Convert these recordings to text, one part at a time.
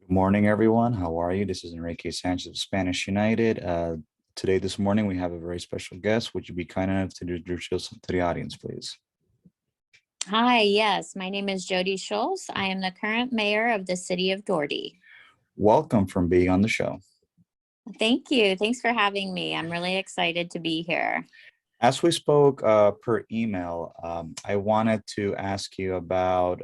Good morning, everyone. How are you? This is Enrique Sanchez of Spanish United. This morning, we have a very special guest. Would you be kind enough to introduce yourself to the audience, please? Hi, yes, my name is Jody Schulz. I am the current mayor of the City of Duarte. Welcome from being on the show. Thank you. Thanks for having me. I'm really excited to be here. As we spoke per email, I wanted to ask you about,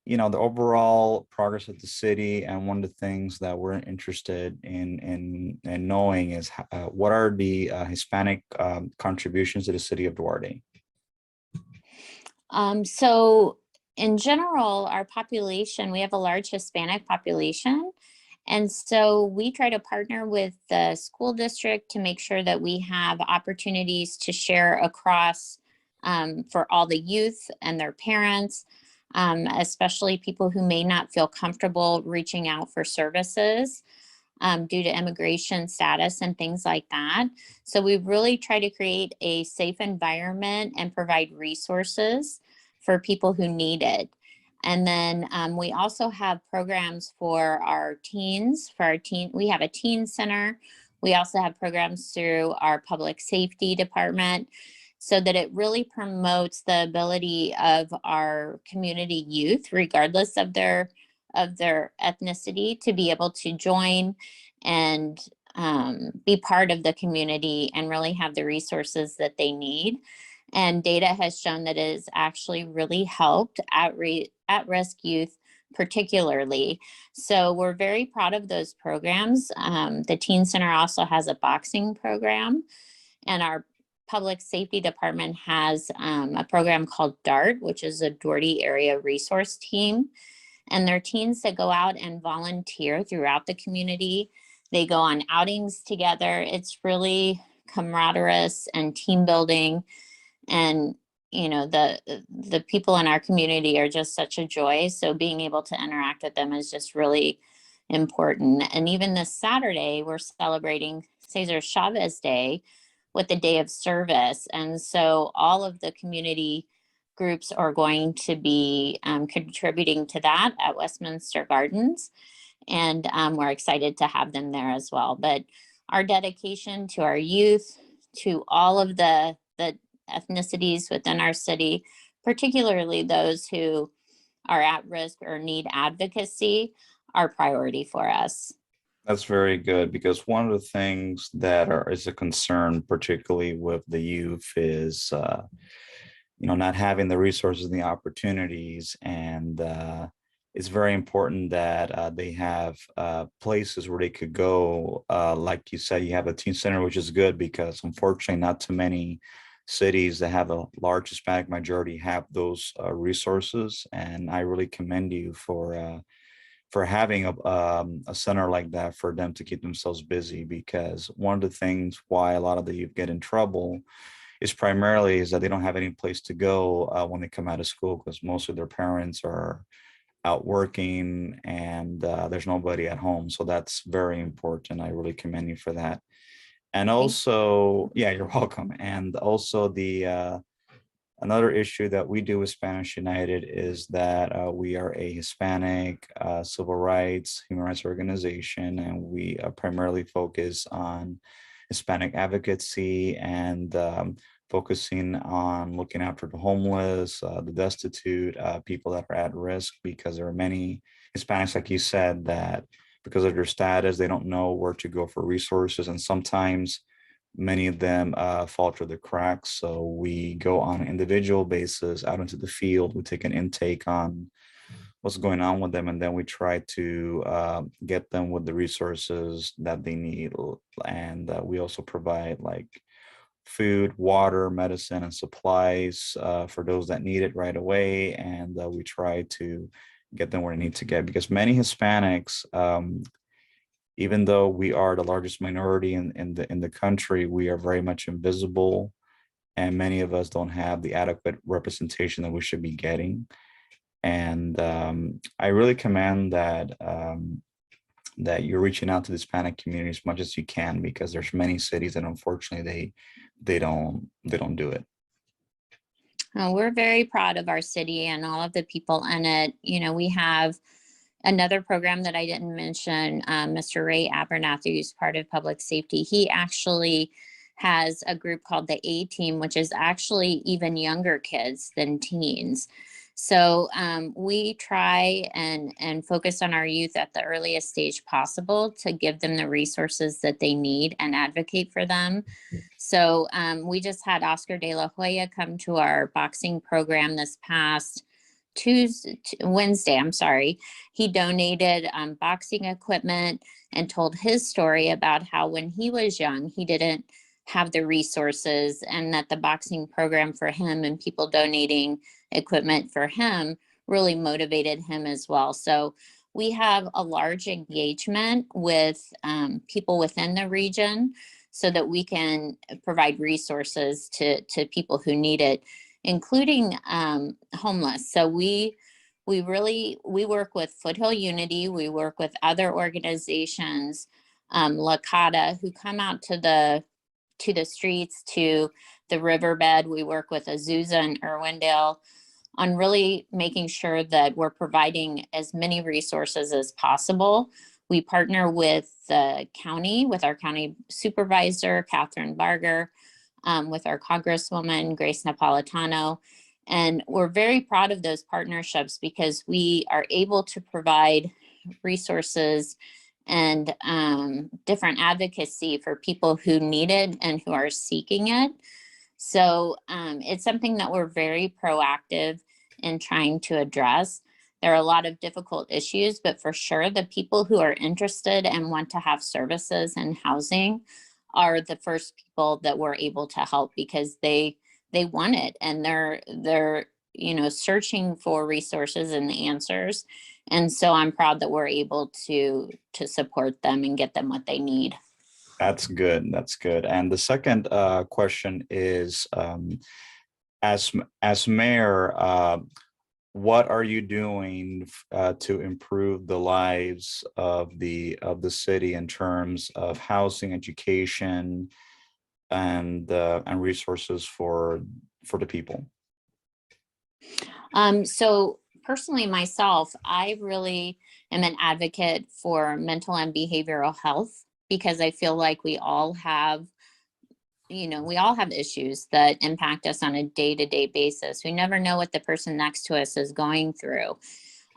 the overall progress of the city. And one of the things that we're interested in knowing is what are the Hispanic contributions to the city of Duarte? So in general, our population, we have a large Hispanic population. And so we try to partner with the school district to make sure that we have opportunities to share across for all the youth and their parents, especially people who may not feel comfortable reaching out for services due to immigration status and things like that. So we really try to create a safe environment and provide resources for people who need it. And then we also have programs for our teens. We have a teen center. We also have programs through our public safety department so that it really promotes the ability of our community youth, regardless of their ethnicity, to be able to join and be part of the community and really have the resources that they need. And data has shown that it has actually really helped at-risk youth particularly. So we're very proud of those programs. The Teen Center also has a boxing program, and our public safety department has a program called DART, which is a Duarte Area Resource Team. And they're teens that go out and volunteer throughout the community. They go on outings together. It's really camaraderie and team building. And the people in our community are just such a joy. So being able to interact with them is just really important. And even this Saturday, we're celebrating Cesar Chavez Day with the Day of Service. And so all of the community groups are going to be contributing to that at Westminster Gardens. And we're excited to have them there as well. But our dedication to our youth, to all of the ethnicities within our city, particularly those who are at risk or need advocacy, are priority for us. That's very good, because one of the things that is a concern, particularly with the youth, is not having the resources and the opportunities. And it's very important that they have places where they could go. Like you said, you have a teen center, which is good because unfortunately not too many cities that have a large Hispanic majority have those resources. And I really commend you for having a center like that for them to keep themselves busy, because one of the things why a lot of the youth get in trouble is primarily that they don't have any place to go when they come out of school, because most of their parents are out working and there's nobody at home. So that's very important. I really commend you for that. And also, yeah, you're welcome. And also the another issue that we do with Spanish United is that we are a Hispanic civil rights, human rights organization, and we primarily focus on Hispanic advocacy and focusing on looking after the homeless, the destitute, people that are at risk, because there are many Hispanics, like you said, that because of their status, they don't know where to go for resources. And sometimes many of them fall through the cracks. So we go on an individual basis out into the field. We take an intake on what's going on with them, and then we try to get them with the resources that they need. And we also provide like food, water, medicine, and supplies for those that need it right away. And we try to get them where they need to get, because many Hispanics, even though we are the largest minority in the country, we are very much invisible, and many of us don't have the adequate representation that we should be getting. And I really commend that that you're reaching out to the Hispanic community as much as you can, because there's many cities that unfortunately they don't do it. We're very proud of our city and all of the people in it. We have Another program that I didn't mention, Mr. Ray Abernathy, who's part of public safety, he actually has a group called the A Team, which is actually even younger kids than teens. So we try and focus on our youth at the earliest stage possible to give them the resources that they need and advocate for them. So we just had Oscar De La Hoya come to our boxing program this past Wednesday, I'm sorry. He donated boxing equipment and told his story about how when he was young, he didn't have the resources, and that the boxing program for him and people donating equipment for him really motivated him as well. So we have a large engagement with people within the region so that we can provide resources to people who need it, including homeless. So we work with Foothill Unity. We work with other organizations, Lakata, who come out to the streets, to the riverbed. We work with Azusa and Irwindale on really making sure that we're providing as many resources as possible. We partner with the county, with our county supervisor, Catherine Barger, with our Congresswoman, Grace Napolitano. And we're very proud of those partnerships because we are able to provide resources and different advocacy for people who need it and who are seeking it. So it's something that we're very proactive in trying to address. There are a lot of difficult issues, but for sure, the people who are interested and want to have services and housing are the first people that we're able to help because they want it, and they're searching for resources and the answers. And so I'm proud that we're able to support them and get them what they need. That's good. That's good. And the second question is, as mayor, what are you doing to improve the lives of the city in terms of housing, education, and resources for the people? So personally, myself, I really am an advocate for mental and behavioral health because I feel like we all have issues that impact us on a day-to-day basis. We never know what the person next to us is going through.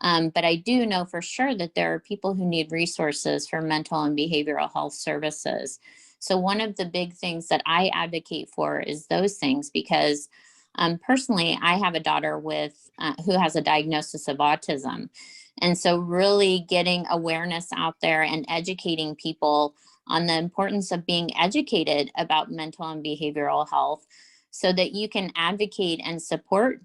But I do know for sure that there are people who need resources for mental and behavioral health services. So one of the big things that I advocate for is those things because personally, I have a daughter who has a diagnosis of autism. And so really getting awareness out there and educating people on the importance of being educated about mental and behavioral health so that you can advocate and support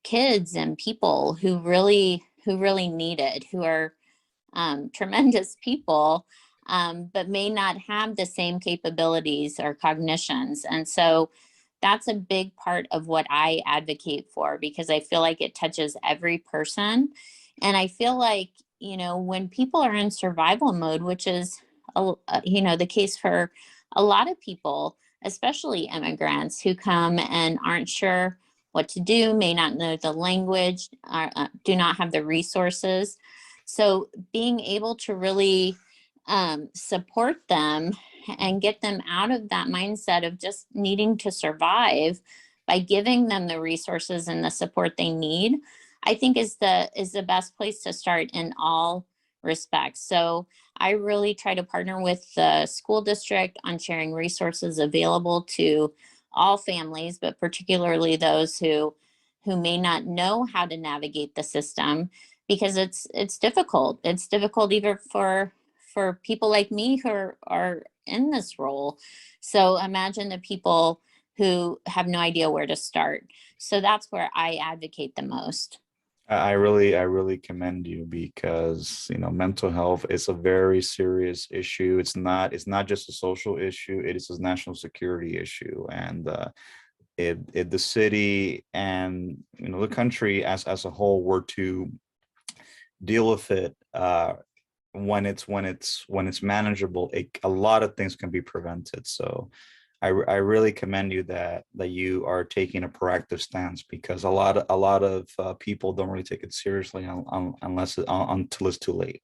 kids and people who really need it, who are tremendous people, but may not have the same capabilities or cognitions. And so that's a big part of what I advocate for because I feel like it touches every person. And I feel like, when people are in survival mode, which is, the case for a lot of people, especially immigrants who come and aren't sure what to do, may not know the language, do not have the resources. So being able to really support them and get them out of that mindset of just needing to survive by giving them the resources and the support they need, I think is the best place to start in all respects. So I really try to partner with the school district on sharing resources available to all families, but particularly those who may not know how to navigate the system because it's difficult. It's difficult even for people like me who are in this role. So imagine the people who have no idea where to start. So that's where I advocate the most. I really commend you because mental health is a very serious issue. It's not just a social issue. It is a national security issue, and if the city and the country as a whole were to deal with it when it's manageable, a lot of things can be prevented. So I really commend you that you are taking a proactive stance, because a lot of people don't really take it seriously until it's too late.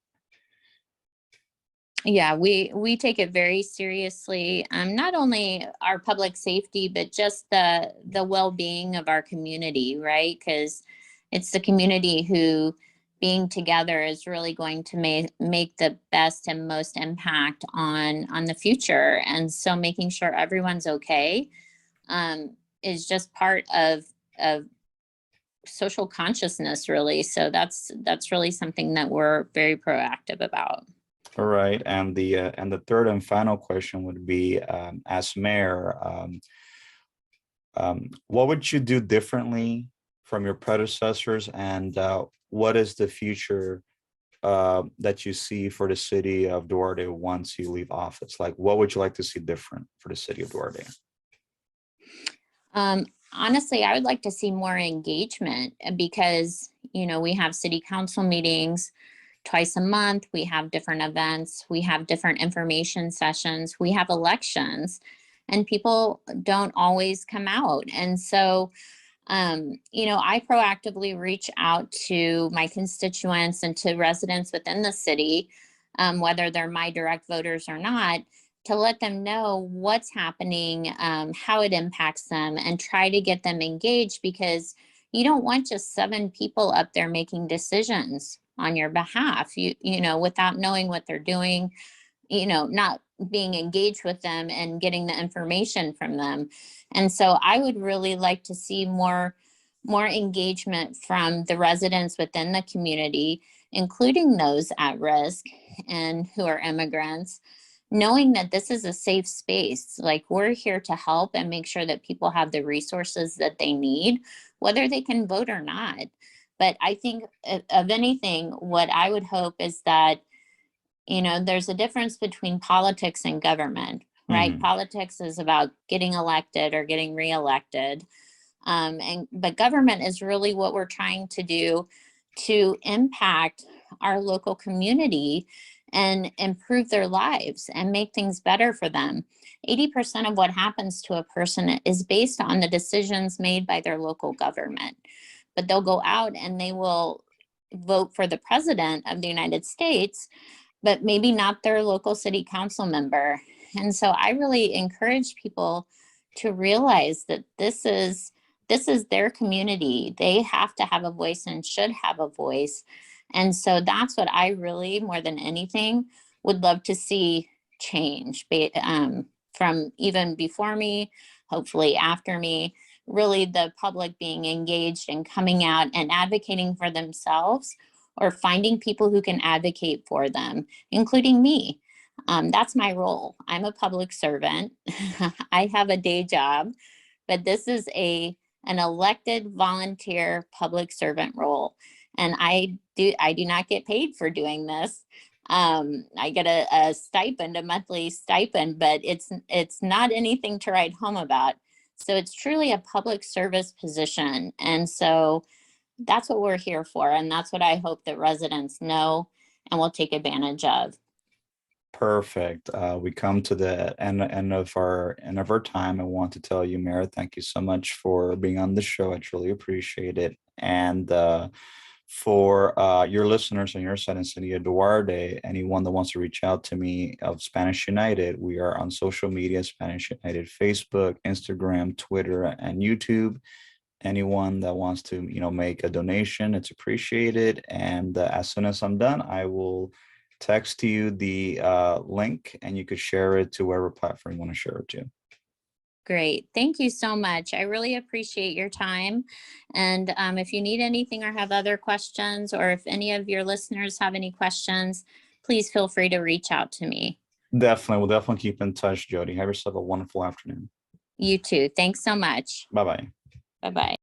Yeah, we take it very seriously. Not only our public safety, but just the well-being of our community, right? Because it's the community who being together is really going to make the best and most impact on the future. And so making sure everyone's okay is just part of social consciousness, really. So that's really something that we're very proactive about. All right, and the third and final question would be, as mayor, what would you do differently from your predecessors, and what is the future that you see for the city of Duarte once you leave office? Like, what would you like to see different for the city of Duarte? Honestly, I would like to see more engagement because, we have city council meetings twice a month. We have different events. We have different information sessions. We have elections, and people don't always come out. And so, I proactively reach out to my constituents and to residents within the city, whether they're my direct voters or not, to let them know what's happening, how it impacts them, and try to get them engaged, because you don't want just 7 people up there making decisions on your behalf, without knowing what they're doing, not being engaged with them and getting the information from them. And so I would really like to see more engagement from the residents within the community, including those at risk and who are immigrants, knowing that this is a safe space. Like, we're here to help and make sure that people have the resources that they need, whether they can vote or not. But I think of anything, what I would hope is that, there's a difference between politics and government, right? Mhm. Politics is about getting elected or getting reelected. But government is really what we're trying to do to impact our local community and improve their lives and make things better for them. 80% of what happens to a person is based on the decisions made by their local government. But they'll go out and they will vote for the president of the United States, but maybe not their local city council member. And so I really encourage people to realize that this is their community. They have to have a voice and should have a voice. And so that's what I really, more than anything, would love to see change, from even before me, hopefully after me, really the public being engaged and coming out and advocating for themselves, or finding people who can advocate for them, including me. That's my role. I'm a public servant. I have a day job, but this is an elected volunteer public servant role. And I do not get paid for doing this. I get a stipend, a monthly stipend, but it's not anything to write home about. So it's truly a public service position. And so that's what we're here for. And that's what I hope that residents know and will take advantage of. Perfect. We come to the end of our time. I want to tell you, Mayor, thank you so much for being on the show. I truly appreciate it. And for your listeners on your side in City of Duarte, anyone that wants to reach out to me of Spanish United, we are on social media: Spanish United, Facebook, Instagram, Twitter, and YouTube. Anyone that wants to, make a donation, it's appreciated. And as soon as I'm done, I will text you the link, and you could share it to whatever platform you want to share it to. Great. Thank you so much. I really appreciate your time. And if you need anything or have other questions, or if any of your listeners have any questions, please feel free to reach out to me. Definitely. We'll definitely keep in touch, Jody. Have yourself a wonderful afternoon. You too. Thanks so much. Bye-bye. Bye-bye.